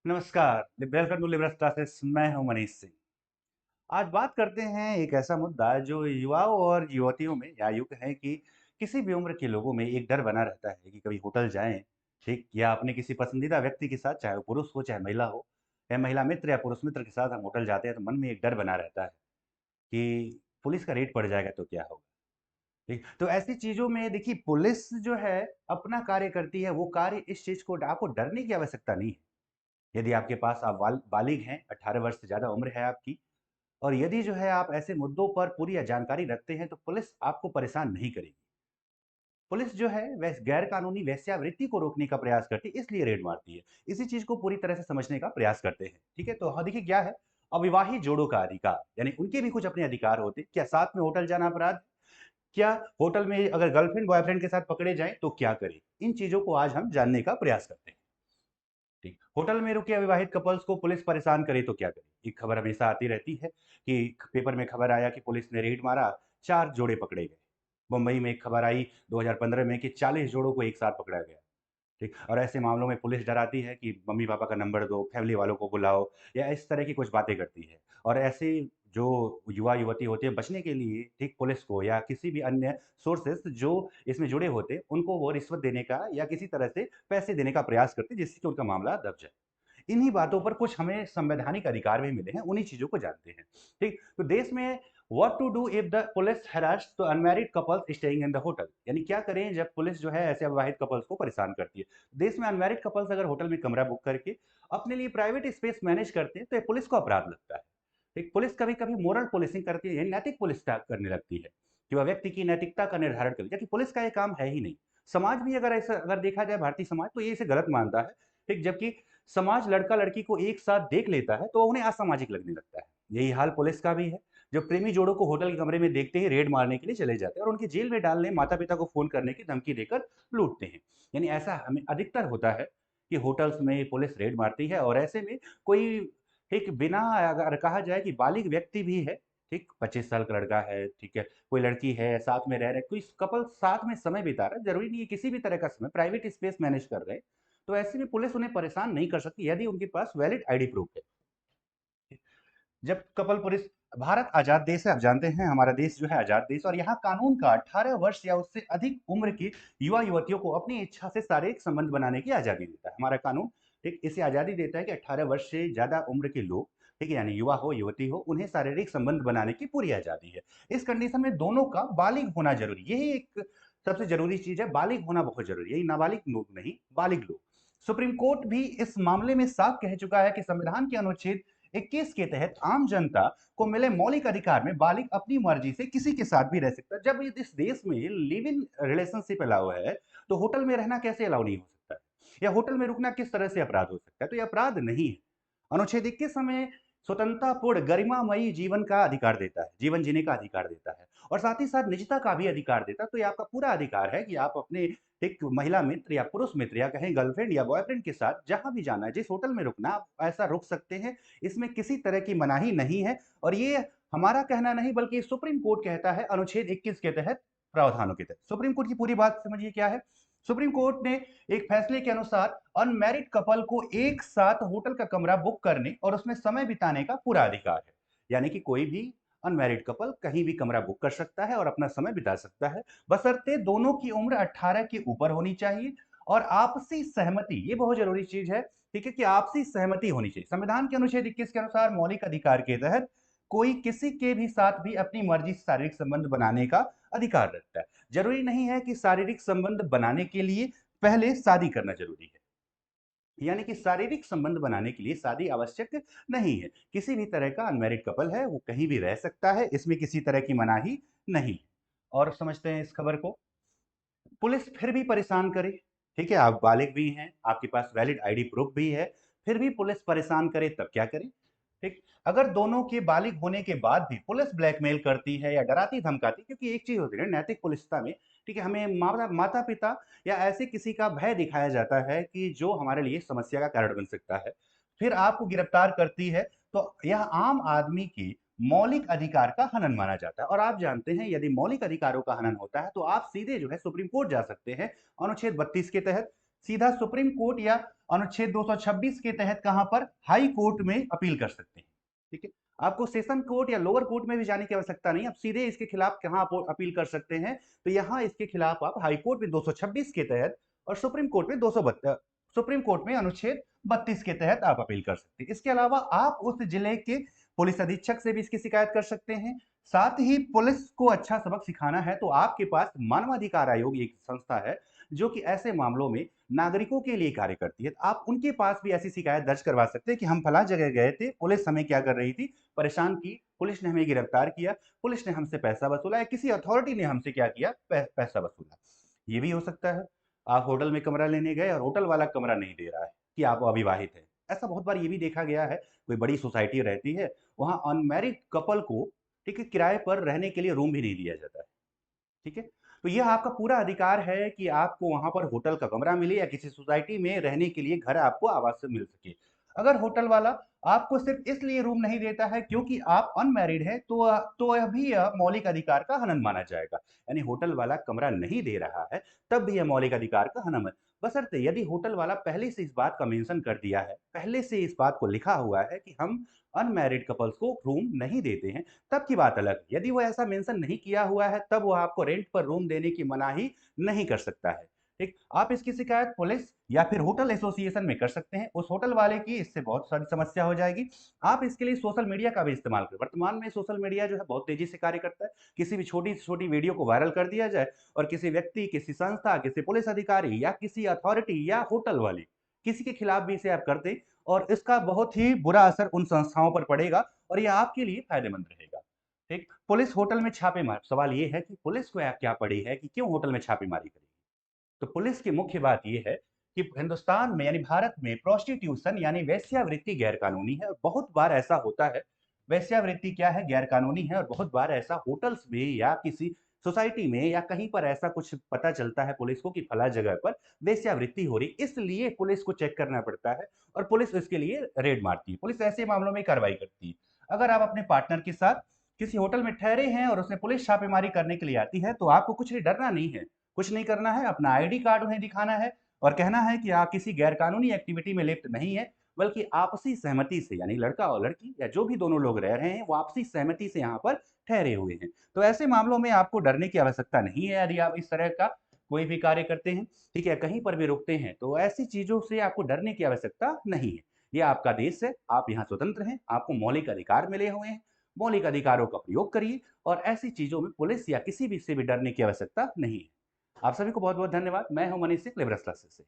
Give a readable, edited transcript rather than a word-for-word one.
नमस्कार, welcome to liberal classes. मैं हूं मनीष सिंह। आज बात करते हैं एक ऐसा मुद्दा जो युवाओं और युवतियों में या यूँ कहें कि किसी भी उम्र के लोगों में एक डर बना रहता है कि कभी होटल जाएँ, ठीक? या अपने किसी पसंदीदा व्यक्ति के साथ, चाहे वो पुरुष हो चाहे महिला हो, या महिला मित्र या पुरुष मित्र के साथ हम होटल जाते हैं तो मन में एक डर बना रहता है कि पुलिस का रेड पड़ जाएगा तो क्या होगा? ठीक? तो ऐसी चीज़ों में देखिए पुलिस जो है अपना कार्य करती है, वो कार्य इस चीज़ को आपको डरने की आवश्यकता नहीं है। यदि आपके पास आप बालिग हैं, 18 वर्ष से ज़्यादा उम्र है आपकी, और यदि जो है आप ऐसे मुद्दों पर पूरी जानकारी रखते हैं, तो पुलिस आपको परेशान नहीं करेगी। पुलिस जो है वैस गैर कानूनी वेश्यावृत्ति को रोकने का प्रयास करती है, इसलिए रेड मारती है। इसी चीज़ को पूरी तरह से समझने का प्रयास करते हैं, ठीक है? तो हाँ, देखिए क्या है, अविवाहित जोड़ों का अधिकार, यानी उनके भी कुछ अपने अधिकार होते हैं। क्या साथ में होटल जाना अपराध? क्या होटल में अगर गर्लफ्रेंड बॉयफ्रेंड के साथ पकड़े जाएँ, तो क्या करें? इन चीज़ों को आज हम जानने का प्रयास करते हैं। ठीक। होटल में रुके अविवाहित कपल्स को पुलिस परेशान करे तो क्या करे? एक खबर हमेशा आती रहती है कि पेपर में खबर आया कि पुलिस ने रेड मारा, 4 जोड़े पकड़े गए। मुंबई में एक खबर आई 2015 में कि 40 जोड़ों को एक साथ पकड़ा गया। ठीक। और ऐसे मामलों में पुलिस डराती है कि मम्मी-पापा का नंबर दो, फैमिली वालों को बुलाओ, या इस तरह की कुछ बातें करती है। और ऐसे जो युवा-युवती होते हैं, बचने के लिए ठीक पुलिस को या किसी भी अन्य सोर्सेज़ जो इसमें जुड़े होते हैं, उनको वो रिश्वत देने का या किसी तरह से पैसे देने का प्रयास करते हैं, जिससे कि उनका मामला दब जाए। इन्हीं बातों पर कुछ हमें संवैधानिक अधिकार भी मिले हैं, उन्हीं चीज़ों को जानते हैं। ठीक? तो देश में what to do if the police harassed the unmarried couples staying in the hotel, यानी क्या करें जब पुलिस जो है ऐसे अविवाहित कपल्स को परेशान करती है। देश में अनमैरिड कपल्स अगर होटल में कमरा बुक करके अपने लिए प्राइवेट स्पेस मैनेज करते हैं, तो ये पुलिस को अपराध लगता है। ठीक? पुलिस कभी-कभी मोरल पुलिसिंग करती है, यानी नैतिक पुलिस करने लगती है कि वह व्यक्ति की नैतिकता का निर्धारण करे, क्योंकि पुलिस का ये काम है ही नहीं। समाज भी अगर ऐसा अगर देखा जाए, भारतीय समाज तो ये इसे गलत मानता है। ठीक? जबकि समाज लड़का-लड़की को एक साथ देख लेता है, तो उन्हें असामाजिक लगने लगता है। यही हाल पुलिस का भी है। जो प्रेमी जोड़ों को होटल के कमरे में देखते ही रेड मारने के लिए चले जाते हैं और उनकी जेल में डालने, माता-पिता को फ़ोन करने की धमकी देकर लूटते हैं। यानी ऐसा हमें अधिकतर होता है कि होटल्स में पुलिस रेड मारती है, और ऐसे में कोई एक बिना, अगर कहा जाए कि बालिग व्यक्ति भी है, ठीक? 25 साल का लड़का है, ठीक है? कोई लड़की है, साथ में रह रहे, कोई कपल साथ में समय बिता रहा है, ज़रूरी नहीं है किसी भी तरह का समय, प्राइवेट स्पेस मैनेज कर रहे हैं, तो ऐसे में पुलिस उन्हें परेशान नहीं कर सकती यदि उनके पास वैलिड आईडी प्रूफ है। जब कपल पुलिस, भारत आज़ाद देश है, आप जानते हैं हमारा देश जो है आज़ाद देश, और यहाँ कानून का 18 वर्ष या उससे अधिक उम्र की युवा-युवतियों को अपनी इच्छा से शारीरिक संबंध बनाने की आज़ादी देता है। हमारा कानून ठीक इसे आज़ादी देता है कि 18 वर्ष से ज़्यादा उम्र के लोग, ठीक है, यानी युवा हो, युवती हो, उन्हें शारीरिक संबंध बनाने की पूरी आज़ादी है। इस कंडीशन में दोनों का बालिग होना ज़रूरी है। यही एक सबसे ज़रूरी चीज़ है, बालिग होना बहुत ज़रूरी है। यही नाबालिग लोग नहीं, बालिग लोग। सुप्रीम कोर्ट भी इस मामले में साफ कह चुका है कि संविधान के अनुच्छेद 21 के तहत आम जनता को मिले मौलिक अधिकार में बालिग अपनी मर्जी से किसी के साथ भी रह सकता है। जब इस देश में लिव इन रिलेशनशिप अलाउ है, तो होटल में रहना कैसे अलाउ नहीं हो सकता है? या होटल में रुकना किस तरह से अपराध हो सकता है? तो ये अपराध नहीं है। अनुच्छेद 21 हमें स्वतंत्रतापूर्ण गरिमामयी जीवन का अधिकार देता है, जीवन जीने का अधिकार देता है, और साथ ही साथ निजता का भी अधिकार देता है। तो ये आपका पूरा अधिकार है कि आप अपने एक महिला मित्र या पुरुष मित्र या कहें गर्लफ्रेंड या बॉयफ्रेंड के साथ जहाँ भी जाना है, जिस होटल में रुकना, आप ऐसा रुक सकते हैं। इसमें किसी तरह की मनाही नहीं है, और ये हमारा कहना नहीं बल्कि सुप्रीम कोर्ट कहता है अनुच्छेद 21 के तहत, प्रावधानों के तहत। सुप्रीम कोर्ट की पूरी बात समझिए क्या है। सुप्रीम कोर्ट ने एक फैसले के अनुसार अनमैरिड कपल को एक साथ होटल का कमरा बुक करने और उसमें समय बिताने का पूरा अधिकार है। यानी कि कोई भी अनमैरिड कपल कहीं भी कमरा बुक कर सकता है और अपना समय बिता सकता है, बशर्ते दोनों की उम्र 18 के ऊपर होनी चाहिए, और आपसी सहमति, ये बहुत जरूरी चीज है, ठीक है, कि आपसी सहमति होनी चाहिए। संविधान के अनुच्छेद 21 के अनुसार मौलिक अधिकार के तहत कोई किसी के भी साथ भी अपनी मर्जी से शारीरिक संबंध बनाने का अधिकार रखता है। जरूरी नहीं है कि शारीरिक संबंध बनाने के लिए पहले शादी करना जरूरी है, यानी कि शारीरिक संबंध बनाने के लिए शादी आवश्यक नहीं है। किसी भी तरह का अनमैरिड कपल है वो कहीं भी रह सकता है, इसमें किसी तरह की मनाही नहीं। और समझते हैं इस खबर को, पुलिस फिर भी परेशान करे, ठीक है, आप बालिग भी हैं, आपके पास वैलिड आईडी प्रूफ भी है, फिर भी पुलिस परेशान करे तब क्या करें? ठीक, अगर दोनों के बालिग होने के बाद भी पुलिस ब्लैकमेल करती है या डराती धमकाती, क्योंकि एक चीज होती है ना नैतिक पुलिसता में, ठीक है, हमें माता पिता या ऐसे किसी का भय दिखाया जाता है कि जो हमारे लिए समस्या का कारण बन सकता है, फिर आपको गिरफ्तार करती है, तो यह आम आदमी की मौलिक अधिकार का हनन माना जाता है। और आप जानते हैं यदि मौलिक अधिकारों का हनन होता है तो आप सीधे जो है सुप्रीम कोर्ट जा सकते हैं अनुच्छेद 32 के तहत। सीधा सुप्रीम कोर्ट या अनुच्छेद 226 के तहत कहां पर हाई कोर्ट में अपील कर सकते हैं। ठीक है, आपको सेशन कोर्ट या लोअर कोर्ट में भी जाने की आवश्यकता नहीं, आप सीधे इसके खिलाफ कहां आप अपील कर सकते हैं, तो यहाँ इसके खिलाफ आप हाई कोर्ट में 226 के तहत और सुप्रीम कोर्ट में 232 सुप्रीम कोर्ट में अनुच्छेद 32 के तहत आप अपील कर सकते हैं। इसके अलावा आप उस जिले के पुलिस अधीक्षक से भी इसकी शिकायत कर सकते हैं। साथ ही पुलिस को अच्छा सबक सिखाना है तो आपके पास मानवाधिकार आयोग एक संस्था है जो कि ऐसे मामलों में नागरिकों के लिए कार्य करती है। आप उनके पास भी ऐसी शिकायत दर्ज करवा सकते हैं कि हम फला जगह गए थे, पुलिस हमें क्या कर रही थी, परेशान की, पुलिस ने हमें गिरफ्तार किया, पुलिस ने हमसे पैसा वसूला या किसी अथॉरिटी ने हमसे क्या किया, पैसा वसूला। ये भी हो सकता है आप होटल में कमरा लेने गए और होटल वाला कमरा नहीं दे रहा है कि आप अविवाहित हैं। ऐसा बहुत बार ये भी देखा गया है, कोई बड़ी सोसाइटी रहती है, वहाँ अनमैरिड कपल को ठीक है किराए पर रहने के लिए रूम भी नहीं दिया जाता है। ठीक है? तो यह आपका पूरा अधिकार है कि आपको वहाँ पर होटल का कमरा मिले या किसी सोसाइटी में रहने के लिए घर आपको आवास से मिल सके। अगर होटल वाला आपको सिर्फ़ इसलिए रूम नहीं देता है क्योंकि आप अनमैरिड हैं, तो यह भी मौलिक अधिकार का हनन माना जाएगा। यानी होटल वाला कमरा नहीं दे रहा है, तब भी यह मौलिक अधिकार का हनन है। बशर्ते यदि होटल वाला पहले से इस बात का मेंशन कर दिया है, पहले से इस बात को लिखा हुआ है कि हम अनमैरिड कपल्स को रूम नहीं देते हैं, तब की बात अलग है। यदि वो ऐसा मेंशन नहीं किया हुआ है, तब वो आपको रेंट पर रूम देने की मनाही नहीं कर सकता है। ठीक, आप इसकी शिकायत पुलिस या फिर होटल एसोसिएशन में कर सकते हैं। उस होटल वाले की इससे बहुत सारी समस्या हो जाएगी। आप इसके लिए सोशल मीडिया का भी इस्तेमाल करें। वर्तमान में सोशल मीडिया जो है बहुत तेजी से कार्य करता है। किसी भी छोटी से छोटी वीडियो को वायरल कर दिया जाए और किसी व्यक्ति, किसी संस्था, किसी पुलिस अधिकारी या किसी अथॉरिटी या होटल वाले किसी के खिलाफ भी इसे आप कर दें और इसका बहुत ही बुरा असर उन संस्थाओं पर पड़ेगा और ये आपके लिए फायदेमंद रहेगा। ठीक, पुलिस होटल में छापेमार, सवाल ये है कि पुलिस को क्या पड़ी है कि क्यों होटल में छापेमारी करेगी? तो पुलिस की मुख्य बात ये है कि हिंदुस्तान में यानी भारत में प्रोस्टिट्यूशन यानी वेश्यावृत्ति गैर कानूनी है और बहुत बार ऐसा होता है। वेश्यावृत्ति क्या है? गैर कानूनी है और बहुत बार ऐसा होटल्स में या किसी सोसाइटी में या कहीं पर ऐसा कुछ पता चलता है पुलिस को कि फला जगह पर वेश्यावृत्ति हो रही, इसलिए पुलिस को चेक करना पड़ता है और पुलिस इसके लिए रेड मारती है। पुलिस ऐसे मामलों में कार्रवाई करती है। अगर आप अपने पार्टनर के साथ किसी होटल में ठहरे हैं और उसमें पुलिस छापेमारी करने के लिए आती है, तो आपको कुछ नहीं डरना नहीं है। कुछ नहीं करना है, अपना आईडी कार्ड उन्हें दिखाना है और कहना है कि आप किसी गैरकानूनी एक्टिविटी में लिप्त नहीं है, बल्कि आपसी सहमति से यानी लड़का और लड़की या जो भी दोनों लोग रह रहे हैं, वो आपसी सहमति से यहाँ पर ठहरे हुए हैं। तो ऐसे मामलों में आपको डरने की आवश्यकता नहीं है यदि आप इस तरह का कोई भी कार्य करते हैं, ठीक है, कहीं पर भी रुकते हैं, तो ऐसी चीज़ों से आपको डरने की आवश्यकता नहीं है। ये आपका देश है, आप यहाँ स्वतंत्र हैं, आपको मौलिक अधिकार मिले हुए हैं, मौलिक अधिकारों का प्रयोग करिए और ऐसी चीज़ों में पुलिस या किसी भी से भी डरने की आवश्यकता नहीं है। आप सभी को बहुत-बहुत धन्यवाद। मैं हूँ मनीष सिंह, लिबरस क्लासेस से।